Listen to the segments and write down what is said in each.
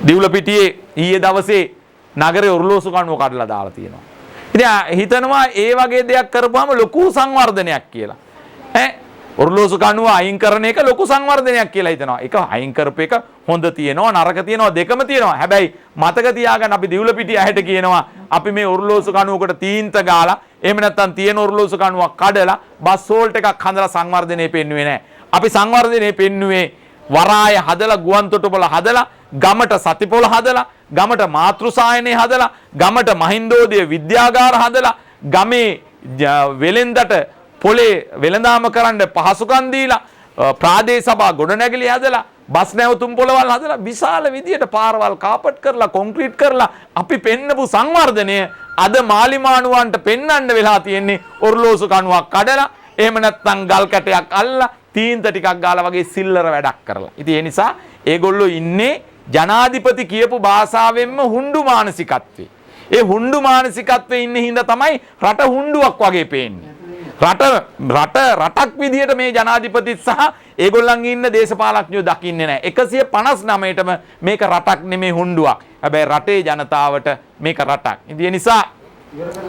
දිවුලපිටියේ ඊයේ දවසේ නගරේ ඔරලෝසු කණුව කඩලා දාලා තියෙනවා. ඉතින් හිතනවා ඒ වගේ දෙයක් කරපුවාම ලොකු සංවර්ධනයක් කියලා. ඔරලෝසු කණුව අයින් කරන එක ලොකු සංවර්ධනයක් කියලා හිතනවා. ඒක අයින් කරපු එක හොඳ තියෙනවා නරක තියෙනවා දෙකම තියෙනවා. හැබැයි මතක තියාගන්න අපි දිවුලපිටිය ඇහැට කියනවා අපි මේ ඔරලෝසු කණුවකට තීන්ත ගාලා එහෙම නැත්නම් තියෙන ඔරලෝසු කණුවක් කඩලා බස් හෝල්ට් එකක් හදලා සංවර්ධනය පෙන්නුවේ නැහැ. අපි සංවර්ධනය පෙන්නුවේ වරාය හදලා ගුවන් තොටුපළ හදලා ගමට සතිපොළ හදලා ගමට මාතෘසායනය හදලා ගමට මහින්දෝදය විද්‍යාගාර හදලා ගමේ වෙලෙන්දට පොලේ වෙළඳාම කරන්න පහසුකම් දීලා ප්‍රාදේශ සභා ගොඩනැගිලි හදලා බස් නැවතුම් පොළවල් හදලා විශාල විදියට පාරවල් කාපට් කරලා කොන්ක්‍රීට් කරලා අපි පෙන්නපු සංවර්ධනය අද මාලිමානුවන්ට පෙන්වන්න වෙලා තියෙන්නේ ඔරලෝසු කණුවක් කඩලා එහෙම නැත්නම් ගල් කැටයක් අල්ලලා තීන්ත ටිකක් ගාලා වගේ සිල්ලර වැඩක් කරලා. ඉතින් ඒ නිසා ඒගොල්ලෝ ඉන්නේ ජනාධිපති කියපු භාෂාවෙන්ම හුඬු මානසිකත්වේ. ඒ හුඬු මානසිකත්වයේ ඉන්න හින්දා තමයි රට හුඬුවක් වගේ පේන්නේ. රටක් විදියට මේ ජනාධිපතිත් සහ ඒගොල්ලන්ගේ ඉන්න දේශපාලඥයෝ දකින්නේ නැහැ. 159ටම මේක රටක් නෙමේ හුඬුවක්. හැබැයි රටේ ජනතාවට මේක රටක්. ඉතින් ඒ නිසා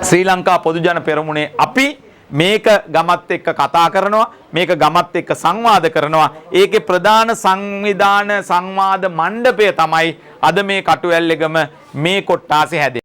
ශ්‍රී ලංකා පොදු ජන පෙරමුණේ අපි මේක ගමත් එක්ක කතා කරනවා මේක ගමත් එක්ක සංවාද කරනවා ඒකේ ප්‍රධාන සංවිධාන සංවාද මණ්ඩපය තමයි අද මේ කටුවැල්ලේගම මේ කොට්ටාසේ හැදෙන්නේ